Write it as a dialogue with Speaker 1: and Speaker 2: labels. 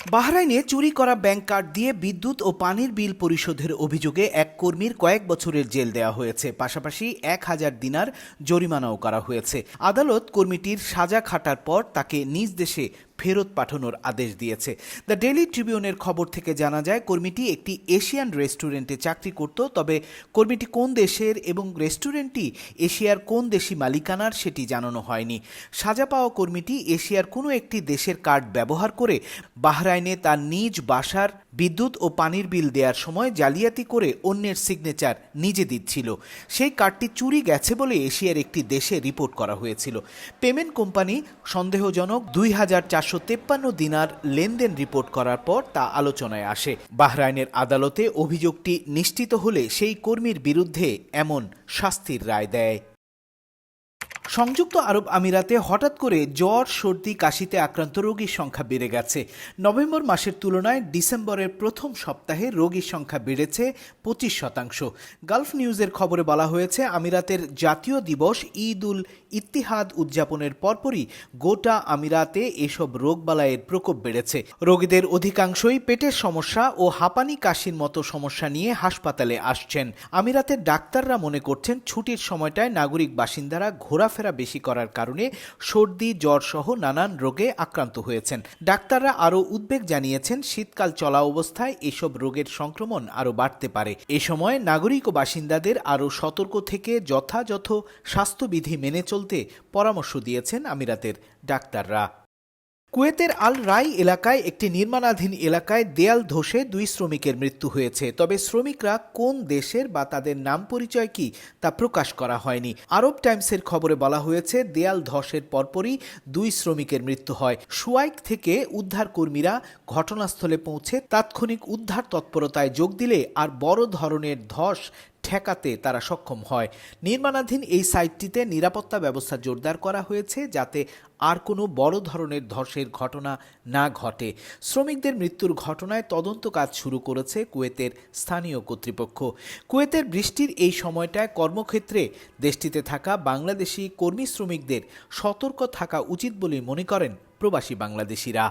Speaker 1: বাহরাইনে চুরি করা bank card দিয়ে বিদ্যুৎ ও পানির বিল পরিশোধের অভিযোগে এক কর্মীর কয়েক বছরের জেল দেওয়া হয়েছে। পাশাপাশি 1000 দিনার জরিমানাও করা হয়েছে। আদালত কর্মীটির সাজা খাটার পর তাকে নিজ দেশে ফেরত পাঠানোর আদেশ দিয়েছে। দ্য ডেইলি ট্রিবিউনের খবর থেকে জানা যায়, কর্মীটি একটি এশিয়ান রেস্টুরেন্টে চাকরি করত। তবে কর্মীটি কোন দেশের এবং রেস্টুরেন্টটি এশিয়ার কোন দেশি মালিকানার সেটি জানানো হয়নি। সাজা পাওয়া কর্মীটি এশিয়ার কোনো একটি দেশের কার্ড ব্যবহার করে বাহরাইনে তার নিজ বাসার বিদ্যুৎ ও পানির বিল দেওয়ার সময় জালিয়াতি করে অন্যের সিগনেচার নিজে দিচ্ছিল। সেই কার্ডটি চুরি গেছে বলে এশিয়ার একটি দেশে রিপোর্ট করা হয়েছিল। পেমেন্ট কোম্পানি সন্দেহজনক 2453 দিনার লেনদেন রিপোর্ট করার পর তা আলোচনায় আসে। বাহরাইনের আদালতে অভিযোগটি নিশ্চিত হলে সেই কর্মীর বিরুদ্ধে এমন শাস্তির রায় দেয়। সংযুক্ত আরব আমিরাতে হঠাৎ করে জ্বর, সর্দি, কাশিতে আক্রান্ত রোগীর সংখ্যা বেড়ে গেছে। নভেম্বর মাসের তুলনায় ডিসেম্বরের প্রথম সপ্তাহে রোগীর সংখ্যা বেড়েছে 25%। গালফ নিউজের খবরে বলা হয়েছে, আমিরাতের জাতীয় দিবস ঈদ উল ইত্তিহাদ উদযাপনের পরপরই গোটা আমিরাতে এসব রোগবালাইয়ের প্রকোপ বেড়েছে। রোগীদের অধিকাংশই পেটের সমস্যা ও হাঁপানি, কাশির মতো সমস্যা নিয়ে হাসপাতালে আসছেন। আমিরাতের ডাক্তাররা মনে করছেন, ছুটির সময়টায় নাগরিক বাসিন্দারা ঘোরাফেরা বেশি করার কারণে সর্দি, জ্বর সহ নানান রোগে আক্রান্ত হয়েছেন। ডাক্তাররা আরও উদ্বেগ জানিয়েছেন, শীতকাল চলা অবস্থায় এসব রোগের সংক্রমণ আরও বাড়তে পারে। এ সময় নাগরিক ও বাসিন্দাদের আরও সতর্ক থেকে যথাযথ স্বাস্থ্যবিধি মেনে চলতে পরামর্শ দিয়েছেন আমিরাতের ডাক্তাররা। কুয়েতের আল রাই এলাকায় একটি নির্মাণাধীন এলাকায় দেয়াল ধসে 2 শ্রমিকের মৃত্যু হয়েছে। তবে শ্রমিকরা কোন দেশের বা তাদের নাম পরিচয় কি তা প্রকাশ করা হয়নি। আরব টাইমসের খবরে বলা হয়েছে, দেয়াল ধসের পরপরই 2 শ্রমিকের মৃত্যু হয়। সুয়াইক থেকে উদ্ধার কর্মীরা ঘটনাস্থলে পৌঁছে তাৎক্ষণিক উদ্ধার তৎপরতায় যোগ দিলে আর বড় ধরনের ধস ঠেকাতে তারা সক্ষম হয়। নির্মাণাধীন এই সাইটটিতে নিরাপত্তা ব্যবস্থা জোরদার করা হয়েছে, যাতে আর কোনো বড় ধরনের ধসের ঘটনা না ঘটে। শ্রমিকদের মৃত্যুর ঘটনায় তদন্ত কাজ শুরু করেছে কুয়েতের স্থানীয় কর্তৃপক্ষ। কুয়েতের বৃষ্টির এই সময়টায় কর্মক্ষেত্রে দেশটিতে থাকা বাংলাদেশি কর্মী শ্রমিকদের সতর্ক থাকা উচিত বলে মনে করেন প্রবাসী বাংলাদেশিরা।